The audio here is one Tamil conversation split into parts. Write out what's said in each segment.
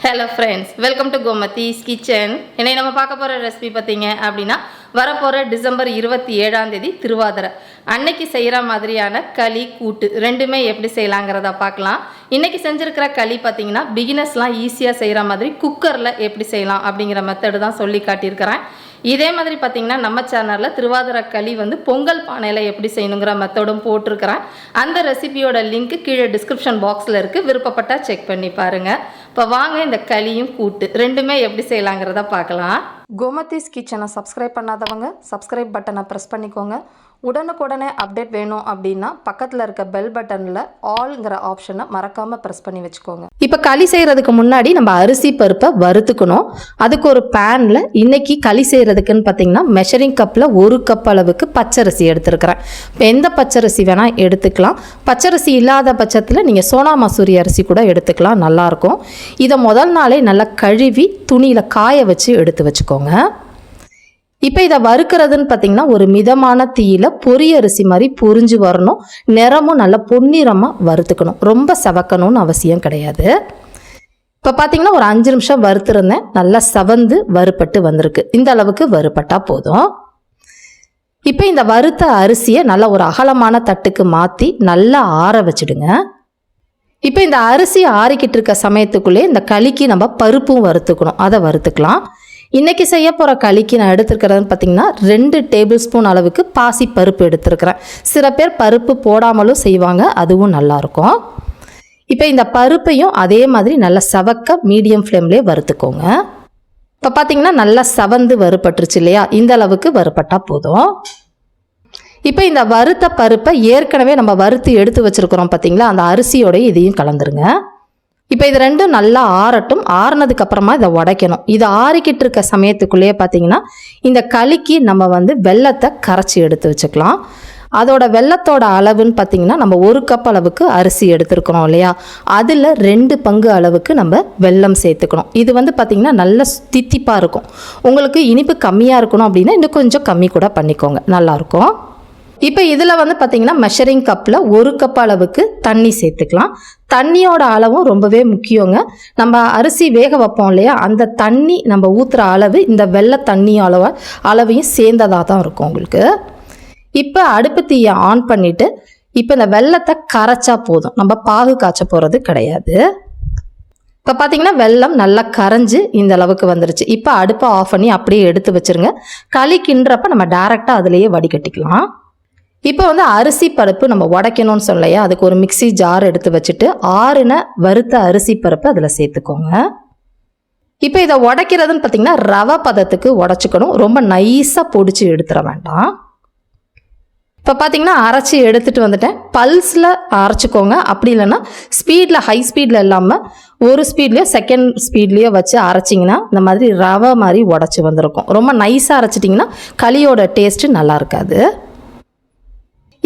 Hello friends, welcome to Gomathi's kitchen. இன்னை நம்ம பார்க்க போற ரெசிபி பாத்தீங்க அப்படினா வரப்போற டிசம்பர் 27ஆம் தேதி திருவாதிரை அன்னைக்கு செய்யற மாதிரியான களி கூட்டு ரெண்டுமே எப்படி செய்யலாம்ங்கறத பார்க்கலாம். இன்னைக்கு செஞ்சிருக்கிற களி பாத்தீங்கன்னா பிகினர்ஸ்லாம் ஈஸியா செய்யற மாதிரி குக்கர்ல எப்படி செய்யலாம் அப்படிங்கற மெத்தட் தான் சொல்லி காட்டியிருக்கேன். இதே மாதிரி பாத்தீங்கன்னா நம்ம சேனல்ல திருவாதிரை களி வந்து பொங்கல் பானையில எப்படி செய்யணும்ங்கற மெத்தடும் போட்டுருக்கேன். அந்த ரெசிபியோட லிங்க் கீழே டிஸ்கிரிப்ஷன் பாக்ஸ்ல இருக்கு. விருப்பப்பட்டா செக் பண்ணி பாருங்க. இப்போ வாங்க இந்த களியும் கூட்டு ரெண்டுமே எப்படி செய்யலாங்கிறத பார்க்கலாம். கோமதிஸ் கிச்சனை சப்ஸ்கிரைப் பண்ணாதவங்க சப்ஸ்கிரைப் பட்டனை ப்ரெஸ் பண்ணிக்கோங்க. உடனுக்குடனே அப்டேட் வேணும் அப்படின்னா பக்கத்தில் இருக்க பெல் பட்டனில் ஆல்ங்கிற ஆப்ஷனை மறக்காமல் ப்ரெஸ் பண்ணி வச்சுக்கோங்க. இப்போ களி செய்கிறதுக்கு முன்னாடி நம்ம அரிசி பருப்பை வறுத்துக்கணும். அதுக்கு ஒரு பேனில் இன்னைக்கு களி செய்கிறதுக்குன்னு பார்த்தீங்கன்னா மெஷரிங் கப்பில் 1 கப் அளவுக்கு பச்சரிசி எடுத்துருக்கிறேன். இப்போ எந்த பச்சரிசி வேணால் எடுத்துக்கலாம். பச்சரிசி இல்லாத பட்சத்தில் நீங்கள் சோனா மசூரி அரிசி கூட எடுத்துக்கலாம், நல்லாயிருக்கும். இதை முதல் நாளே நல்லா கழுவி துணியில் காய வச்சு எடுத்து வச்சுக்கோங்க. இப்போ இதை வறுக்கிறதுன்னு பார்த்தீங்கன்னா ஒரு மிதமான தீயில பொரியரிசி மாதிரி பொரிஞ்சு வரணும். நிறமும் நல்லா பொன்னிறமாக வறுத்துக்கணும், ரொம்ப செவக்கணும்னு அவசியம் கிடையாது. இப்போ பார்த்தீங்கன்னா ஒரு 5 நிமிஷம் வறுத்துருந்தேன், நல்லா செவந்து வறுப்பட்டு வந்திருக்கு. இந்த அளவுக்கு வறுப்பட்டா போதும். இப்போ இந்த வறுத்த அரிசியை நல்லா ஒரு அகலமான தட்டுக்கு மாற்றி நல்லா ஆற வச்சுடுங்க. இப்போ இந்த அரிசி ஆறிக்கிட்டு இருக்க சமயத்துக்குள்ளே இந்த களிக்கு நம்ம பருப்பும் வறுத்துக்கணும், அதை வறுத்துக்கலாம். இன்றைக்கி செய்ய போகிற களிக்கு நான் எடுத்துருக்கிறதுன்னு பார்த்தீங்கன்னா 2 டேபிள் ஸ்பூன் அளவுக்கு பாசி பருப்பு எடுத்துருக்கிறேன். சில பேர் பருப்பு போடாமலும் செய்வாங்க, அதுவும் நல்லாயிருக்கும். இப்போ இந்த பருப்பையும் அதே மாதிரி நல்லா சவக்க மீடியம் ஃப்ளேம்லேயே வறுத்துக்கோங்க. இப்போ பார்த்தீங்கன்னா நல்லா சவந்து வறுப்பட்டுருச்சு இல்லையா, இந்த அளவுக்கு வறுப்பட்டால் போதும். இப்போ இந்த வறுத்த பருப்பை ஏற்கனவே நம்ம வறுத்து எடுத்து வச்சுருக்கிறோம் பார்த்தீங்களா, அந்த அரிசியோடைய இதையும் கலந்துருங்க. இப்போ இது ரெண்டும் நல்லா ஆறட்டும். ஆறுனதுக்கு அப்புறமா இதை உடைக்கணும். இதை ஆறிக்கிட்டு இருக்க சமயத்துக்குள்ளேயே பார்த்தீங்கன்னா இந்த களிக்கு நம்ம வந்து வெல்லத்தை கரைச்சி எடுத்து வச்சுக்கலாம். அதோட வெல்லத்தோட அளவுன்னு பார்த்தீங்கன்னா நம்ம 1 கப் அளவுக்கு அரிசி எடுத்துருக்கிறோம் இல்லையா, அதில் 2 பங்கு அளவுக்கு நம்ம வெல்லம் சேர்த்துக்கணும். இது வந்து பார்த்திங்கன்னா நல்ல தித்திப்பாக இருக்கும். உங்களுக்கு இனிப்பு கம்மியாக இருக்கணும் அப்படின்னா இன்னும் கொஞ்சம் கம்மி கூட பண்ணிக்கோங்க, நல்லாயிருக்கும். இப்போ இதில் வந்து பார்த்திங்கன்னா மெஷரிங் கப்பில் 1 கப் அளவுக்கு தண்ணி சேர்த்துக்கலாம். தண்ணியோட அளவும் ரொம்பவே முக்கியங்க. நம்ம அரிசி வேக வைப்போம் இல்லையா, அந்த தண்ணி நம்ம ஊற்றுற அளவு இந்த வெள்ளை தண்ணி அளவையும் சேர்ந்ததாக தான் இருக்கும் உங்களுக்கு. இப்போ அடுப்பு தீயை ஆன் பண்ணிவிட்டு இப்போ இந்த வெல்லத்தை கரைச்சா போதும், நம்ம பாகு காய்ச்ச போகிறது கிடையாது. இப்போ பார்த்தீங்கன்னா வெல்லம் நல்லா கரைஞ்சி இந்த அளவுக்கு வந்துருச்சு. இப்போ அடுப்பை ஆஃப் பண்ணி அப்படியே எடுத்து வச்சுருங்க. களி கிண்டுறப்ப நம்ம டைரெக்டாக அதிலேயே வடிகட்டிக்கலாம். இப்போ வந்து அரிசி பருப்பு நம்ம உடைக்கணும்னு சொல்லையா, அதுக்கு ஒரு மிக்சி ஜார் எடுத்து வச்சுட்டு ஆறுன வறுத்த அரிசி பருப்பு அதில் சேர்த்துக்கோங்க. இப்போ இதை உடைக்கிறதுன்னு பார்த்தீங்கன்னா ரவை பதத்துக்கு உடைச்சிக்கணும், ரொம்ப நைஸாக பொடிச்சு எடுத்துட வேண்டாம். இப்போ பார்த்தீங்கன்னா அரைச்சி எடுத்துகிட்டு வந்துட்டேன். பல்ஸில் அரைச்சிக்கோங்க, அப்படி இல்லைன்னா ஸ்பீடில் ஹை ஸ்பீடில் இல்லாமல் ஒரு ஸ்பீட்லேயோ செகண்ட் ஸ்பீட்லேயோ வச்சு அரைச்சிங்கன்னா இந்த மாதிரி ரவை மாதிரி உடச்சி வந்திருக்கும். ரொம்ப நைஸாக அரைச்சிட்டிங்கன்னா களியோட டேஸ்ட்டு நல்லா இருக்காது.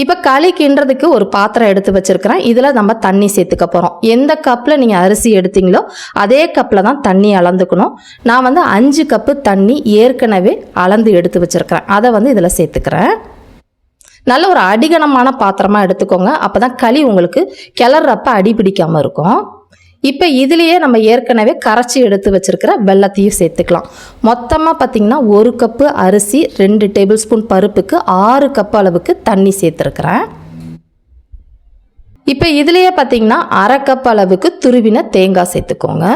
இப்போ களி கிண்டுறதுக்கு ஒரு பாத்திரம் எடுத்து வச்சுருக்கிறேன். இதில் நம்ம தண்ணி சேர்த்துக்க போகிறோம். எந்த கப்பில் நீங்கள் அரிசி எடுத்தீங்களோ அதே கப்பில் தான் தண்ணி அளந்துக்கணும். நான் வந்து 5 கப்பு தண்ணி ஏற்கனவே அளந்து எடுத்து வச்சுருக்கிறேன், அதை வந்து இதில் சேர்த்துக்கிறேன். நல்ல ஒரு அடிகனமான பாத்திரமாக எடுத்துக்கோங்க, அப்போ தான் களி உங்களுக்கு கிளறப்ப அடி பிடிக்காமல் இருக்கும். இப்போ இதுலேயே நம்ம ஏற்கனவே கரைச்சி எடுத்து வச்சுருக்கிற வெல்லத்தையும் சேர்த்துக்கலாம். மொத்தமாக பார்த்திங்கன்னா 1 கப்பு அரிசி 2 டேபிள் ஸ்பூன் பருப்புக்கு 6 கப் அளவுக்கு தண்ணி சேர்த்துருக்குறேன். இப்போ இதுலேயே பார்த்திங்கன்னா 1/2 கப் அளவுக்கு துருவின தேங்காய் சேர்த்துக்கோங்க.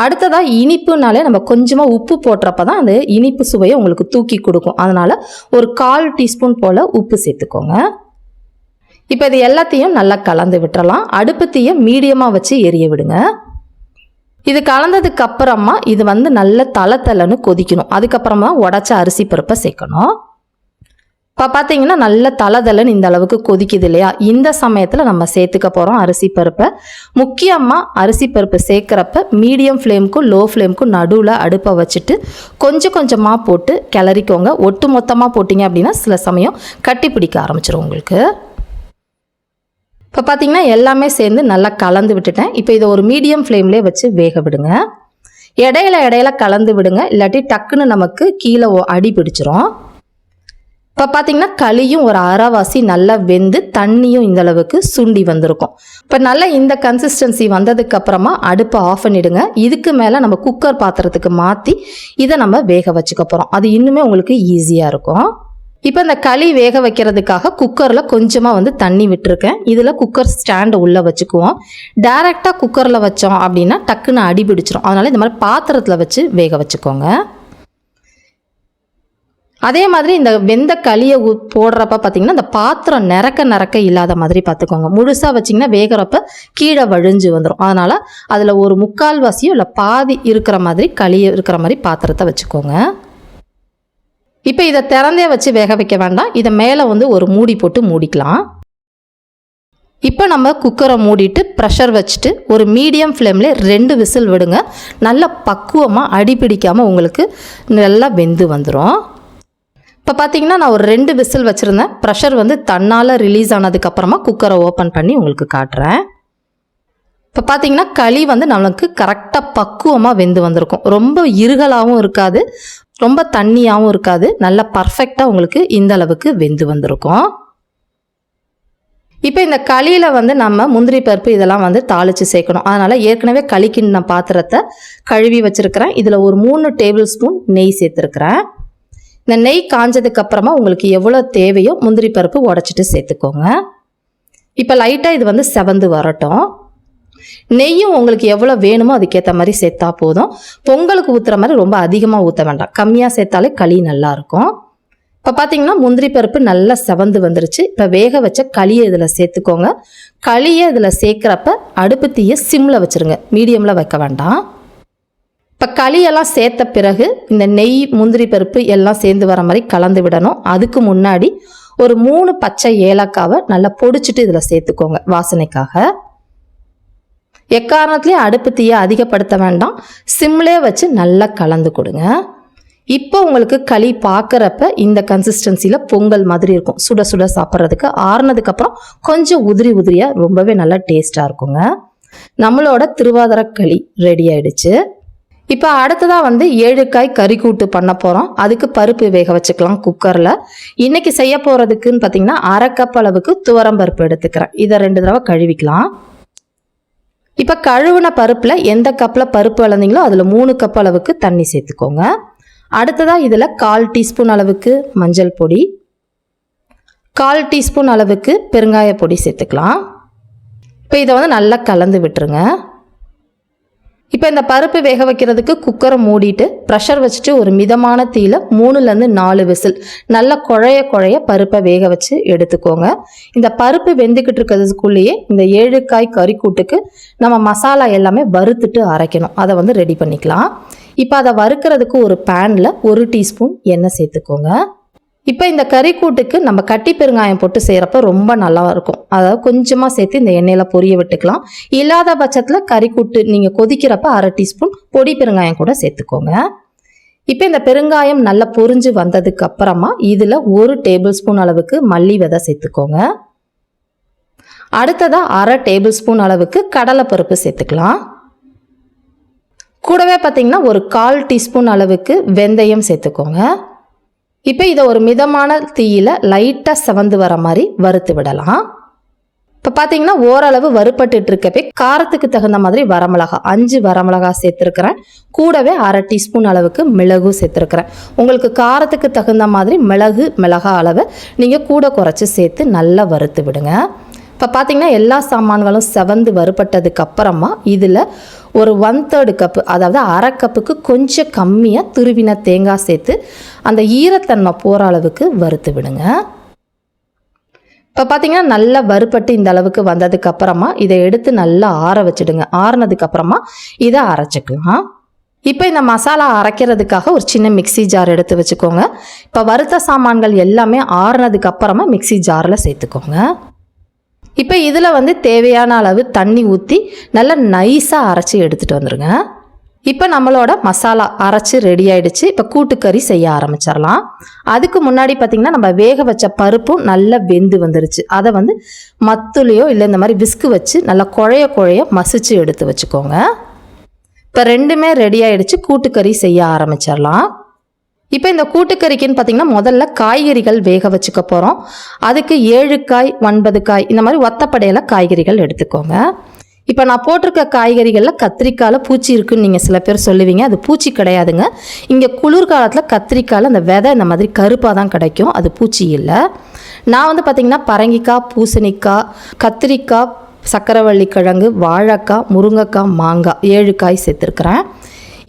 அடுத்ததாக இனிப்புனாலே நம்ம கொஞ்சமாக உப்பு போட்டுறப்ப தான் அந்த இனிப்பு சுவையை உங்களுக்கு தூக்கி கொடுக்கும். அதனால் ஒரு 1/4 டீஸ்பூன் போல் உப்பு சேர்த்துக்கோங்க. இப்போ இது எல்லாத்தையும் நல்லா கலந்து விட்டுறலாம். அடுப்பு தீயை மீடியமாக வச்சு எரிய விடுங்க. இது கலந்ததுக்கு அப்புறமா இது வந்து நல்ல தளன்னு கொதிக்கணும். அதுக்கப்புறமா உடச்ச அரிசி பருப்பை சேர்க்கணும். இப்போ பார்த்தீங்கன்னா நல்ல தளன்னு இந்த அளவுக்கு கொதிக்குது இல்லையா, இந்த சமயத்தில் நம்ம சேர்த்துக்க போகிறோம் அரிசி பருப்பை. முக்கியமாக அரிசி பருப்பு சேர்க்குறப்ப மீடியம் ஃப்ளேமுக்கும் லோ ஃப்ளேமுக்கும் நடுவில் அடுப்பை வச்சுட்டு கொஞ்சம் கொஞ்சமாக போட்டு கிளறிக்கோங்க. ஒட்டு மொத்தமாக போட்டிங்க அப்படின்னா சில சமயம் கட்டி பிடிக்க ஆரம்பிச்சிடும் உங்களுக்கு. இப்போ பார்த்தீங்கன்னா எல்லாமே சேர்ந்து நல்லா கலந்து விட்டுட்டேன். இப்போ இதை ஒரு மீடியம் ஃப்ளேம்லேயே வச்சு வேக விடுங்க. இடையில கலந்து விடுங்க, இல்லாட்டி டக்குன்னு நமக்கு கீழே அடி பிடிச்சிரும். இப்போ பார்த்தீங்கன்னா களியும் ஒரு அரைவாசி நல்லா வெந்து தண்ணியும் இந்த அளவுக்கு சுண்டி வந்திருக்கும். இப்போ நல்லா இந்த கன்சிஸ்டன்சி வந்ததுக்கு அப்புறமா அடுப்பை ஆஃப் பண்ணிடுங்க. இதுக்கு மேலே நம்ம குக்கர் பாத்திரத்துக்கு மாற்றி இதை நம்ம வேக வச்சுக்க போகிறோம். அது இன்னுமே உங்களுக்கு ஈஸியாக இருக்கும். இப்போ இந்த களி வேக வைக்கிறதுக்காக குக்கரில் கொஞ்சமாக தண்ணி விட்டுருக்கேன். இதில் குக்கர் ஸ்டாண்டை உள்ளே வச்சுக்குவோம். டைரெக்டாக குக்கரில் வச்சோம் அப்படின்னா டக்குன்னு அடி பிடிச்சிரும். அதனால் இந்த மாதிரி பாத்திரத்தில் வச்சு வேக வச்சுக்கோங்க. அதே மாதிரி இந்த வெந்த களியை போடுறப்ப பார்த்தீங்கன்னா இந்த பாத்திரம் நிறக்க இல்லாத மாதிரி பார்த்துக்கோங்க. முழுசாக வச்சிங்கன்னா வேகிறப்ப கீழே வழிஞ்சு வந்துடும். அதனால் அதில் ஒரு 3/4 வாசியோ இல்லை பாதி இருக்கிற மாதிரி களி இருக்கிற மாதிரி பாத்திரத்தை வச்சுக்கோங்க. இப்போ இதை திறந்தே வச்சு வேக வைக்க வேண்டாம். இதை மேலே ஒரு மூடி போட்டு மூடிக்கலாம். இப்போ நம்ம குக்கரை மூடிட்டு ப்ரெஷர் வச்சுட்டு ஒரு மீடியம் ஃப்ளேமில் 2 விசில் விடுங்க. நல்லா பக்குவமாக அடி பிடிக்காமல் உங்களுக்கு நல்லா வெந்து வந்துடும். இப்போ பார்த்தீங்கன்னா நான் ஒரு 2 விசில் வச்சுருந்தேன். ப்ரெஷர் தன்னால் ரிலீஸ் ஆனதுக்கப்புறமா குக்கரை ஓப்பன் பண்ணி உங்களுக்கு காட்டுறேன். இப்போ பார்த்தீங்கன்னா களி நம்மளுக்கு கரெக்டாக பக்குவமாக வெந்து வந்திருக்கும். ரொம்ப இருகலாகவும் இருக்காது, ரொம்ப தண்ணியாகவும் இருக்காது. நல்லா பர்ஃபெக்டாக உங்களுக்கு இந்த அளவுக்கு வெந்து வந்திருக்கும். இப்போ இந்த களியில் நம்ம முந்திரி பருப்பு இதெல்லாம் தாளித்து சேர்க்கணும். அதனால் ஏற்கனவே களி கிண்டின பாத்திரத்தை கழுவி வச்சுருக்கிறேன். இதில் ஒரு 3 டேபிள் ஸ்பூன் நெய் சேர்த்துருக்குறேன். இந்த நெய் காஞ்சதுக்கு அப்புறமா உங்களுக்கு எவ்வளோ தேவையோ முந்திரி பருப்பு உடச்சிட்டு சேர்த்துக்கோங்க. இப்போ லைட்டாக இது செவந்து வரட்டும். நெய்யும் உங்களுக்கு எவ்வளோ வேணுமோ அதுக்கேற்ற மாதிரி சேர்த்தா போதும். பொங்கலுக்கு ஊற்றுற மாதிரி ரொம்ப அதிகமாக ஊற்ற வேண்டாம், கம்மியாக சேர்த்தாலே களி நல்லாயிருக்கும். இப்போ பார்த்தீங்கன்னா முந்திரி பருப்பு நல்லா செவந்து வந்துருச்சு. இப்போ வேக வச்ச களியை இதில் சேர்த்துக்கோங்க. களியை இதில் சேர்க்குறப்ப அடுப்பு தீயை சிம்மில் வச்சுருங்க, மீடியமில் வைக்க வேண்டாம். இப்போ களியெல்லாம் சேர்த்த பிறகு இந்த நெய் முந்திரி பருப்பு எல்லாம் சேர்ந்து வர மாதிரி கலந்து விடணும். அதுக்கு முன்னாடி ஒரு 3 பச்சை ஏலக்காவை நல்லா பொடிச்சிட்டு இதில் சேர்த்துக்கோங்க வாசனைக்காக. எக்காரணத்துலேயும் அடுப்பு தீயை அதிகப்படுத்த வேண்டாம், சிம்லே வச்சு நல்லா கலந்து கொடுங்க. இப்போ உங்களுக்கு களி பார்க்குறப்ப இந்த கன்சிஸ்டன்சியில் பொங்கல் மாதிரி இருக்கும். சுட சுட சாப்பிட்றதுக்கு. ஆறுனதுக்கப்புறம் கொஞ்சம் உதிரியாக ரொம்பவே நல்லா டேஸ்ட்டாக இருக்குங்க. நம்மளோட திருவாதிரை களி ரெடி ஆயிடுச்சு. இப்போ அடுத்ததாக 7 காய் கறி கூட்டு பண்ண போகிறோம். அதுக்கு பருப்பு வேக வச்சுக்கலாம் குக்கரில். இன்றைக்கி செய்ய போகிறதுக்குன்னு பார்த்தீங்கன்னா 1/2 கப் அளவுக்கு துவரம் பருப்பு எடுத்துக்கிறேன். இதை 2 தடவை கழுவிக்கலாம். இப்போ கழுவுன பருப்பில் எந்த கப்பில் பருப்பு அளந்தீங்களோ அதில் 3 கப் அளவுக்கு தண்ணி சேர்த்துக்கோங்க. அடுத்ததாக இதில் 1/4 டீஸ்பூன் அளவுக்கு மஞ்சள் பொடி, 1/4 டீஸ்பூன் அளவுக்கு பெருங்காய பொடி சேர்த்துக்கலாம். இப்போ இதை நல்லா கலந்து விட்டுருங்க. இப்போ இந்த பருப்பு வேக வைக்கிறதுக்கு குக்கரை மூடிட்டு ப்ரெஷர் வச்சுட்டு ஒரு மிதமான தீயில 3லேருந்து 4 விசில் நல்லா குழைய பருப்பை வேக வச்சு எடுத்துக்கோங்க. இந்த பருப்பு வெந்துக்கிட்டு இருக்கிறதுக்குள்ளேயே இந்த 7 காய் கறி கூட்டுக்கு நம்ம மசாலா எல்லாமே வறுத்துட்டு அரைக்கணும். அதை ரெடி பண்ணிக்கலாம். இப்போ அதை வறுக்கிறதுக்கு ஒரு பேனில் 1 டீஸ்பூன் எண்ணெய் சேர்த்துக்கோங்க. இப்போ இந்த கறி கூட்டுக்கு நம்ம கட்டி பெருங்காயம் போட்டு செய்கிறப்ப ரொம்ப நல்லா இருக்கும். அதாவது கொஞ்சமாக சேர்த்து இந்த எண்ணெயில் பொரிய விட்டுக்கலாம். இல்லாத பட்சத்தில் கறி கூட்டு நீங்கள் கொதிக்கிறப்ப 1/2 டீஸ்பூன் பொடி பெருங்காயம் கூட சேர்த்துக்கோங்க. இப்போ இந்த பெருங்காயம் நல்லா பொரிஞ்சு வந்ததுக்கு அப்புறமா இதில் 1 டேபிள் ஸ்பூன் அளவுக்கு மல்லி விதை சேர்த்துக்கோங்க. அடுத்ததாக 1/2 டேபிள் ஸ்பூன் அளவுக்கு கடலைப்பருப்பு சேர்த்துக்கலாம். கூடவே பார்த்தீங்கன்னா ஒரு 1/4 டீஸ்பூன் அளவுக்கு வெந்தயம் சேர்த்துக்கோங்க. இப்போ இதை ஒரு மிதமான தீயில லைட்டாக செவந்து வர மாதிரி வறுத்து விடலாம். இப்போ பார்த்தீங்கன்னா ஓரளவு வறுப்பட்டு இருக்கப்பே காரத்துக்கு தகுந்த மாதிரி வரமிளகா 5 வரமிளகா சேர்த்துருக்கிறேன். கூடவே 1/2 டீஸ்பூன் அளவுக்கு மிளகு சேர்த்துருக்கிறேன். உங்களுக்கு காரத்துக்கு தகுந்த மாதிரி மிளகா அளவை நீங்கள் கூட குறைச்சி சேர்த்து நல்லா வறுத்து விடுங்க. இப்போ பார்த்தீங்கன்னா எல்லா சாமான்களும் செவந்து வறுப்பட்டதுக்கு அப்புறமா இதில் ஒரு 1/3 கப்பு, அதாவது 1/2 கப்புக்கு கொஞ்சம் கம்மியாக துருவின தேங்காய் சேர்த்து அந்த ஈரத்தன்மை போகிற அளவுக்கு வறுத்து விடுங்க. இப்போ பார்த்தீங்கன்னா நல்லா வறுப்பட்டு இந்த அளவுக்கு வந்ததுக்கு அப்புறமா இதை எடுத்து நல்லா ஆற வச்சுடுங்க. ஆறுனதுக்கு அப்புறமா இதை அரைச்சிக்கலாம். இப்போ இந்த மசாலா அரைக்கிறதுக்காக ஒரு சின்ன மிக்சி ஜார் எடுத்து வச்சுக்கோங்க. இப்போ வறுத்த சாமான்கள் எல்லாமே ஆறுனதுக்கு அப்புறமா மிக்சி ஜாரில் சேர்த்துக்கோங்க. இப்போ இதில் தேவையான அளவு தண்ணி ஊற்றி நல்லா நைஸாக அரைச்சி எடுத்துகிட்டு வந்துடுங்க. இப்போ நம்மளோட மசாலா அரைச்சி ரெடி ஆகிடுச்சு. இப்போ கூட்டுக்கறி செய்ய ஆரம்பிச்சிடலாம். அதுக்கு முன்னாடி பார்த்திங்கன்னா நம்ம வேக வச்ச பருப்பும் நல்லா வெந்து வந்துருச்சு. அதை மத்துலையோ இல்லை இந்த மாதிரி விஸ்கு வச்சு நல்லா குழைய மசிச்சு எடுத்து வச்சுக்கோங்க. இப்போ 2மே ரெடி ஆகிடுச்சு. கூட்டுக்கறி செய்ய ஆரம்பிச்சிடலாம். இப்போ இந்த கூட்டுக்கறிக்குன்னு பார்த்தீங்கன்னா முதல்ல காய்கறிகள் வேக வச்சுக்க போகிறோம். அதுக்கு 7 காய் 9 காய் இந்த மாதிரி ஒத்தப்படையில் காய்கறிகள் எடுத்துக்கோங்க. இப்போ நான் போட்டிருக்க காய்கறிகளில் கத்திரிக்காயில் பூச்சி இருக்குன்னு நீங்கள் சில பேர் சொல்லுவீங்க. அது பூச்சி கிடையாதுங்க. இங்கே குளிர்காலத்தில் கத்திரிக்காயில் அந்த விதை இந்த மாதிரி கருப்பாக தான் கிடைக்கும், அது பூச்சி இல்லை. நான் வந்து பார்த்திங்கன்னா பரங்கிக்காய், பூசணிக்காய், கத்திரிக்காய், சக்கரவள்ளி கிழங்கு, வாழைக்காய், முருங்கைக்காய், மாங்காய் 7 காய் சேர்த்துருக்குறேன்.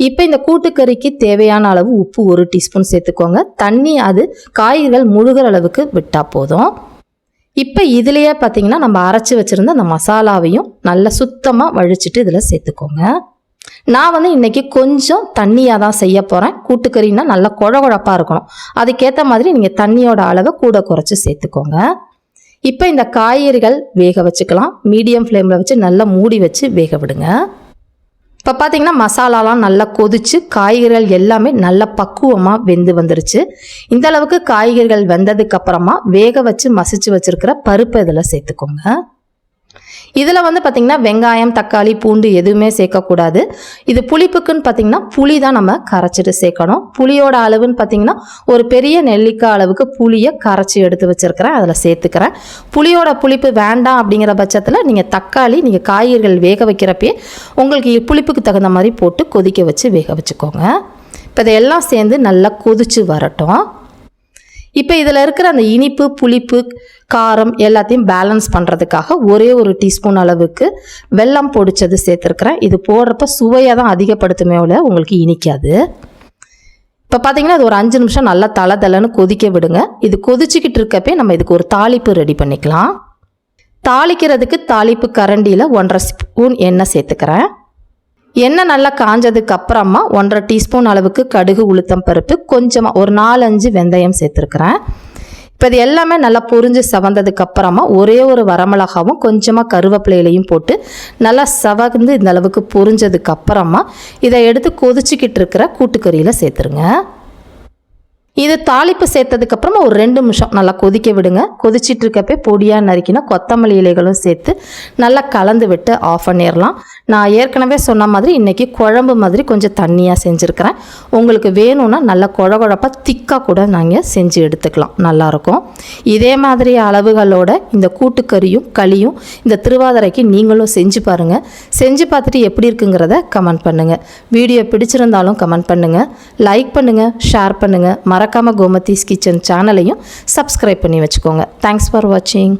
இப்போ இந்த கூட்டுக்கறிக்கு தேவையான அளவு உப்பு 1 டீஸ்பூன் சேர்த்துக்கோங்க. தண்ணி அது காய்கறிகள் முழுகிற அளவுக்கு விட்டால் போதும். இப்போ இதுலேயே பார்த்தீங்கன்னா நம்ம அரைச்சி வச்சுருந்த அந்த மசாலாவையும் நல்லா சுத்தமாக வழிச்சிட்டு இதில் சேர்த்துக்கோங்க. நான் வந்து இன்றைக்கி கொஞ்சம் தண்ணியாக தான் செய்ய போகிறேன். கூட்டுக்கறின்னா நல்லா குழகுழப்பாக இருக்கணும். அதுக்கேற்ற மாதிரி நீங்கள் தண்ணியோட அளவை கூட குறைச்சி சேர்த்துக்கோங்க. இப்போ இந்த காய்கறிகள் வேக வச்சுக்கலாம். மீடியம் ஃப்ளேமில் வச்சு நல்லா மூடி வச்சு வேக விடுங்க. இப்போ பார்த்தீங்கன்னா மசாலாலாம் நல்லா கொதிச்சு காய்கறிகள் எல்லாமே நல்லா பக்குவமாக வெந்து வந்துருச்சு. இந்த அளவுக்கு காய்கறிகள் வெந்ததுக்கு அப்புறமா வேக வச்சு மசிச்சு வச்சிருக்கிற பருப்பை இதில் சேர்த்துக்கோங்க. இதில் வந்து பார்த்திங்கன்னா வெங்காயம், தக்காளி, பூண்டு எதுவுமே சேர்க்கக்கூடாது. இது புளிப்புக்குன்னு பார்த்திங்கன்னா புளி தான் நம்ம கரைச்சிட்டு சேர்க்கணும். புளியோட அளவுன்னு பார்த்திங்கன்னா ஒரு பெரிய நெல்லிக்காய் அளவுக்கு புளியை கரைச்சி எடுத்து வச்சுருக்கிறேன், அதில் சேர்த்துக்கிறேன். புளியோட புளிப்பு வேண்டாம் அப்படிங்கிற பட்சத்தில் நீங்கள் தக்காளி நீங்கள் காய்கறிகள் வேக வைக்கிறப்பே உங்களுக்கு புளிப்புக்கு தகுந்த மாதிரி போட்டு கொதிக்க வச்சு வேக வச்சுக்கோங்க. இப்போ இதையெல்லாம் சேர்ந்து நல்லா கொதிச்சு வரட்டும். இப்போ இதில் இருக்கிற அந்த இனிப்பு, புளிப்பு, காரம் எல்லாத்தையும் பேலன்ஸ் பண்ணுறதுக்காக ஒரே 1 டீஸ்பூன் அளவுக்கு வெல்லம் பொடிச்சது சேர்த்துருக்குறேன். இது போடுறப்ப சுவையை தான் அதிகப்படுத்துமே உள்ள உங்களுக்கு இனிக்காது. இப்போ பார்த்தீங்கன்னா இது ஒரு 5 நிமிஷம் நல்லா தளன்னு கொதிக்க விடுங்க. இது கொதிச்சுக்கிட்டு இருக்கப்பே நம்ம இதுக்கு ஒரு தாளிப்பு ரெடி பண்ணிக்கலாம். தாளிக்கிறதுக்கு தாளிப்பு கரண்டியில் 1.5 ஸ்பூன் எண்ணெய் சேர்த்துக்கிறேன். எண்ணெய் நல்லா காஞ்சதுக்கு அப்புறமா 1.5 டீஸ்பூன் அளவுக்கு கடுகு, உளுத்தம் பருப்பு, கொஞ்சமாக ஒரு 4-5 வெந்தயம் சேர்த்துருக்குறேன். இப்போ இது எல்லாமே நல்லா பொரிஞ்சு செவந்ததுக்கு அப்புறமா ஒரே ஒரு வரமிளகாவும் கொஞ்சமாக கருவேப்பிலையிலையும் போட்டு நல்லா செவந்து இந்த அளவுக்கு பொரிஞ்சதுக்கு அப்புறமா இதை எடுத்து கொதிச்சுக்கிட்டு இருக்கிற கூட்டுக்கறியில் சேர்த்துருங்க. இது தாளிப்பு சேர்த்ததுக்கப்புறமா ஒரு 2 நிமிஷம் நல்லா கொதிக்க விடுங்க. கொதிச்சிட்டு இருக்கப்பே பொடியாக நறுக்கினா கொத்தமல்லி இலைகளும் சேர்த்து நல்லா கலந்து விட்டு ஆஃப் பண்ணிடலாம். நான் ஏற்கனவே சொன்ன மாதிரி இன்றைக்கி குழம்பு மாதிரி கொஞ்சம் தண்ணியாக செஞ்சுருக்கிறேன். உங்களுக்கு வேணும்னா நல்லா குழகுழப்பாக திக்காக கூட நாங்கள் செஞ்சு எடுத்துக்கலாம், நல்லாயிருக்கும். இதே மாதிரி அளவுகளோட இந்த கூட்டுக்கறியும் களியும் இந்த திருவாதிரைக்கு நீங்களும் செஞ்சு பாருங்கள். செஞ்சு பார்த்துட்டு எப்படி இருக்குங்கிறத கமெண்ட் பண்ணுங்கள். வீடியோ பிடிச்சிருந்தாலும் கமெண்ட் பண்ணுங்கள், லைக் பண்ணுங்கள், ஷேர் பண்ணுங்கள். மறக்காமல் கோமதிஸ் கிச்சன் சேனலையும் சப்ஸ்கிரைப் பண்ணி வச்சுக்கோங்க. தேங்க்ஸ் ஃபார் வாட்சிங்.